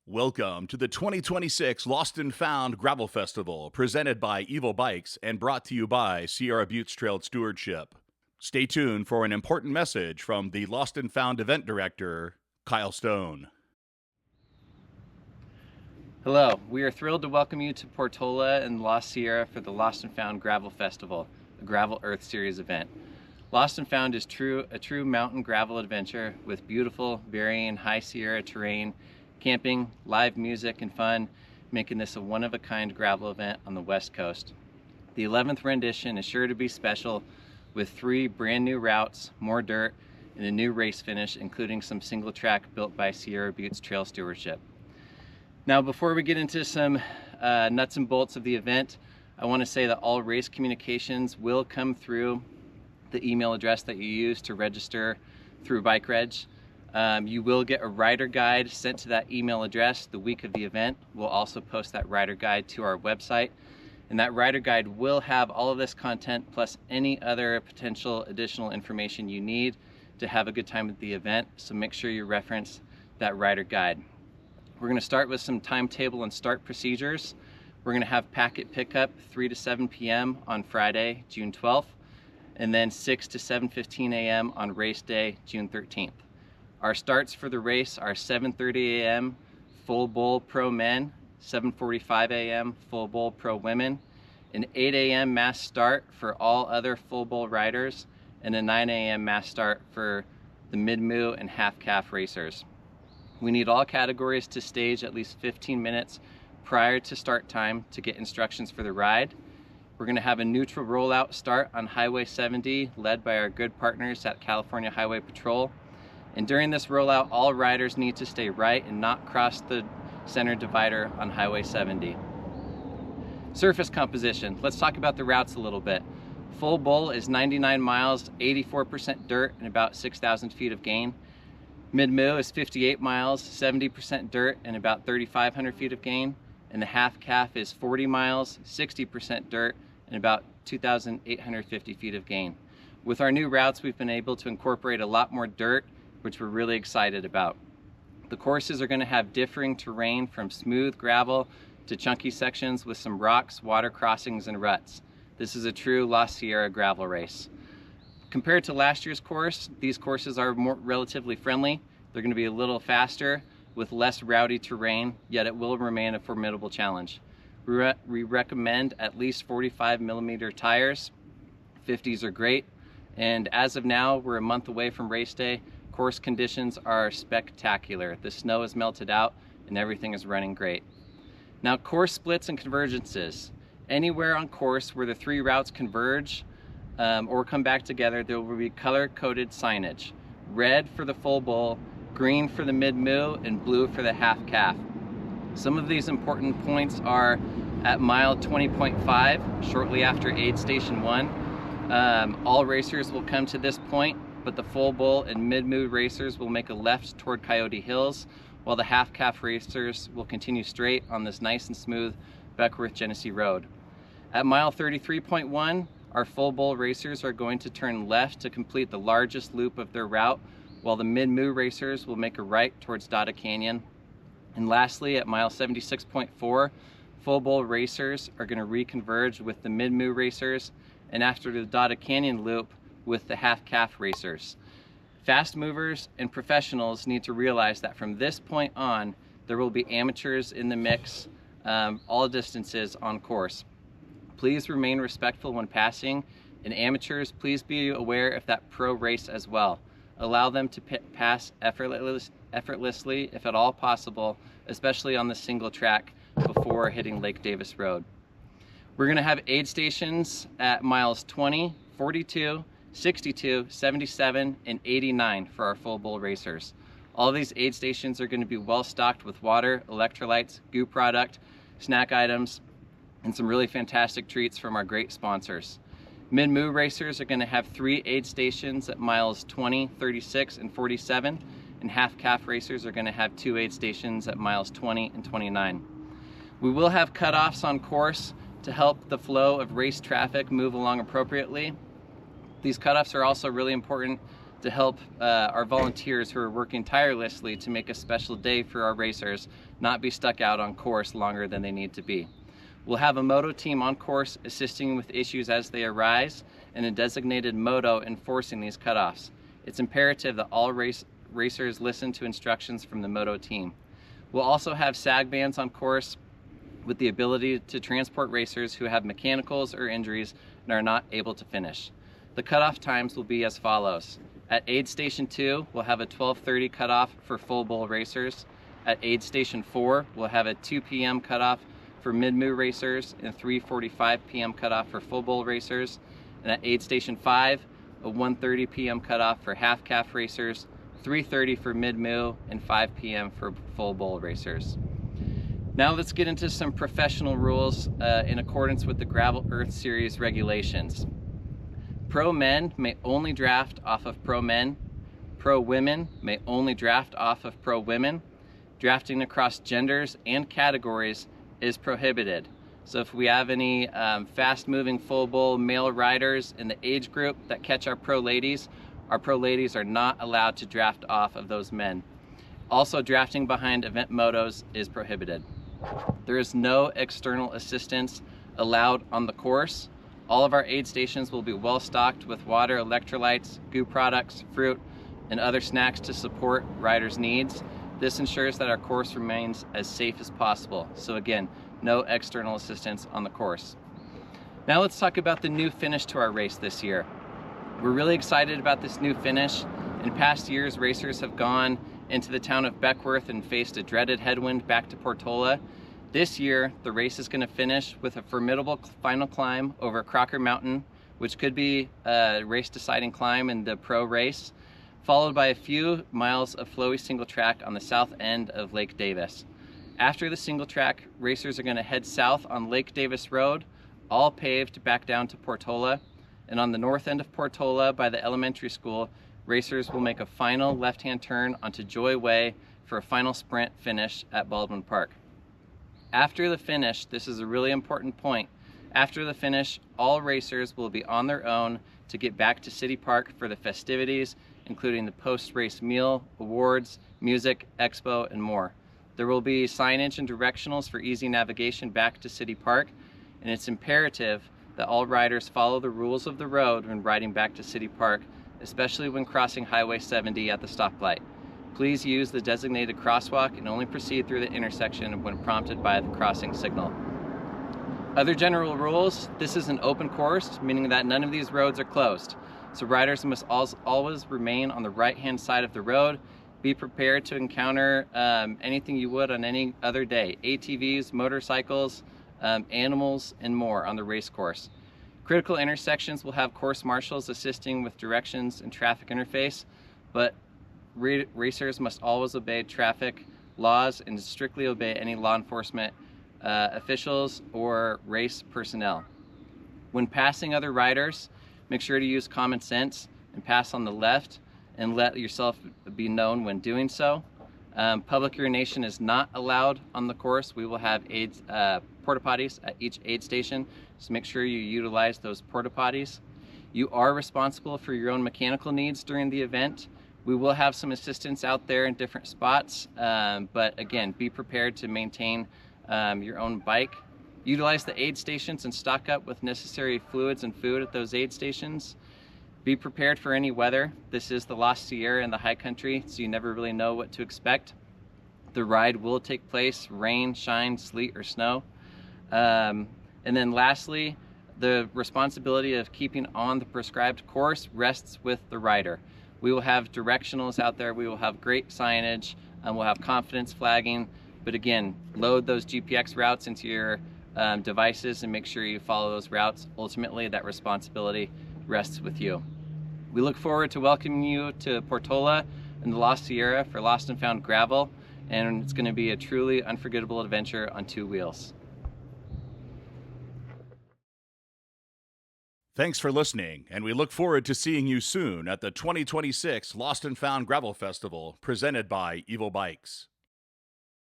Welcome to the 2026 Lost and Found Gravel Festival, presented by Evil Bikes and brought to you by Sierra Buttes Trail Stewardship. Stay tuned for an important message from the Lost and Found event director, Kyle Stone. Hello, we are thrilled to welcome you to Portola and Lost Sierra for the Lost and Found Gravel Festival, a Gravel Earth Series event. Lost and Found is a true mountain gravel adventure with beautiful, varying high Sierra terrain, camping, live music, and fun, making this a one-of-a-kind gravel event on the West Coast. The 11th rendition is sure to be special with 3 brand new routes, more dirt, and a new race finish, including some single track built by Sierra Buttes Trail Stewardship. Now, before we get into some nuts and bolts of the event, I want to say that all race communications will come through the email address that you use to register through Bike Reg. You will get a rider guide sent to that email address the week of the event. We'll also post that rider guide to our website. And that rider guide will have all of this content plus any other potential additional information you need to have a good time at the event. So make sure you reference that rider guide. We're going to start with some timetable and start procedures. We're going to have packet pickup 3 to 7 p.m. on Friday, June 12th, and then 6 to 7:15 a.m. on race day, June 13th. Our starts for the race are 7:30 a.m. full bowl pro men, 7:45 a.m. full bowl pro women, an 8 a.m. mass start for all other full bowl riders, and a 9 a.m. mass start for the mid-moo and half-calf racers. We need all categories to stage at least 15 minutes prior to start time to get instructions for the ride. We're going to have a neutral rollout start on Highway 70 led by our good partners at California Highway Patrol. And during this rollout, all riders need to stay right and not cross the center divider on Highway 70. Surface composition. Let's talk about the routes a little bit. Full bowl is 99 miles, 84% dirt, and about 6,000 feet of gain. Mid-moo is 58 miles, 70% dirt, and about 3,500 feet of gain. And the half-calf is 40 miles, 60% dirt, and about 2,850 feet of gain. With our new routes, we've been able to incorporate a lot more dirt, which we're really excited about. The courses are going to have differing terrain from smooth gravel to chunky sections with some rocks, water crossings, and ruts. This is a true Lost Sierra gravel race. Compared to last year's course, these courses are more relatively friendly. They're going to be a little faster with less rowdy terrain, yet it will remain a formidable challenge. We recommend at least 45 millimeter tires. 50s are great. And as of now, we're a month away from race day. Course conditions are spectacular. The snow has melted out and everything is running great. Now, course splits and convergences. Anywhere on course where the 3 routes converge or come back together, there will be color-coded signage. Red for the full bowl, green for the mid-moo, and blue for the half-calf. Some of these important points are at mile 20.5, shortly after aid station 1. All racers will come to this point, but the full bowl and mid-moo racers will make a left toward Coyote Hills, while the half-calf racers will continue straight on this nice and smooth Beckworth-Genesee Road. At mile 33.1, our full bowl racers are going to turn left to complete the largest loop of their route, while the mid-moo racers will make a right towards Dada Canyon. And lastly, at mile 76.4, full bowl racers are going to reconverge with the mid-moo racers, and after the Dada Canyon loop, with the half-calf racers. Fast movers and professionals need to realize that from this point on, there will be amateurs in the mix, all distances on course. Please remain respectful when passing, and amateurs, please be aware of that pro race as well. Allow them to pass effortlessly, if at all possible, especially on the single track before hitting Lake Davis Road. We're going to have aid stations at miles 20, 42, 62, 77, and 89 for our full bowl racers. All of these aid stations are going to be well stocked with water, electrolytes, goo product, snack items, and some really fantastic treats from our great sponsors. Mid-moo racers are going to have 3 aid stations at miles 20, 36, and 47, and half-calf racers are going to have 2 aid stations at miles 20 and 29. We will have cutoffs on course to help the flow of race traffic move along appropriately. These cutoffs are also really important to help our volunteers who are working tirelessly to make a special day for our racers not be stuck out on course longer than they need to be. We'll have a moto team on course assisting with issues as they arise, and a designated moto enforcing these cutoffs. It's imperative that all racers listen to instructions from the moto team. We'll also have SAG bands on course with the ability to transport racers who have mechanicals or injuries and are not able to finish. The cutoff times will be as follows. At Aid Station 2, we'll have a 12:30 cutoff for full bowl racers. At Aid Station 4, we'll have a 2 p.m. cutoff for mid-moo racers and 3:45 p.m. cutoff for full bowl racers. And at Aid Station 5, a 1:30 p.m. cutoff for half calf racers, 3:30 for mid-moo, and 5 p.m. for full bowl racers. Now let's get into some professional rules in accordance with the Gravel Earth Series regulations. Pro men may only draft off of pro men. Pro women may only draft off of pro women. Drafting across genders and categories is prohibited. So if we have any fast-moving full bowl male riders in the age group that catch our pro ladies are not allowed to draft off of those men. Also, drafting behind event motos is prohibited. There is no external assistance allowed on the course. All of our aid stations will be well stocked with water, electrolytes, goo products, fruit, and other snacks to support riders' needs. This ensures that our course remains as safe as possible. So again, no external assistance on the course. Now let's talk about the new finish to our race this year. We're really excited about this new finish. In past years, racers have gone into the town of Beckworth and faced a dreaded headwind back to Portola. This year, the race is going to finish with a formidable final climb over Crocker Mountain, which could be a race-deciding climb in the pro race, followed by a few miles of flowy single track on the south end of Lake Davis. After the single track, racers are going to head south on Lake Davis Road, all paved back down to Portola. And on the north end of Portola by the elementary school, racers will make a final left-hand turn onto Joy Way for a final sprint finish at Baldwin Park. After the finish, this is a really important point, after the finish, all racers will be on their own to get back to City Park for the festivities, including the post-race meal, awards, music, expo, and more. There will be signage and directionals for easy navigation back to City Park, and it's imperative that all riders follow the rules of the road when riding back to City Park, especially when crossing Highway 70 at the stoplight. Please use the designated crosswalk and only proceed through the intersection when prompted by the crossing signal. Other general rules: this is an open course, meaning that none of these roads are closed. So riders must always remain on the right-hand side of the road. Be prepared to encounter anything you would on any other day: ATVs, motorcycles, animals, and more on the race course. Critical intersections will have course marshals assisting with directions and traffic interface, but racers must always obey traffic laws and strictly obey any law enforcement officials or race personnel. When passing other riders, make sure to use common sense and pass on the left and let yourself be known when doing so. Public urination is not allowed on the course. We will have porta potties at each aid station, so make sure you utilize those porta potties. You are responsible for your own mechanical needs during the event. We will have some assistance out there in different spots, but again, be prepared to maintain your own bike. Utilize the aid stations and stock up with necessary fluids and food at those aid stations. Be prepared for any weather. This is the Lost Sierra in the high country, so you never really know what to expect. The ride will take place, rain, shine, sleet, or snow. And then lastly, the responsibility of keeping on the prescribed course rests with the rider. We will have directionals out there, we will have great signage, and we'll have confidence flagging. But again, load those GPX routes into your devices and make sure you follow those routes. Ultimately, that responsibility rests with you. We look forward to welcoming you to Portola and the Lost Sierra for Lost and Found Gravel, and it's going to be a truly unforgettable adventure on two wheels. Thanks for listening, and we look forward to seeing you soon at the 2026 Lost and Found Gravel Festival presented by Evil Bikes.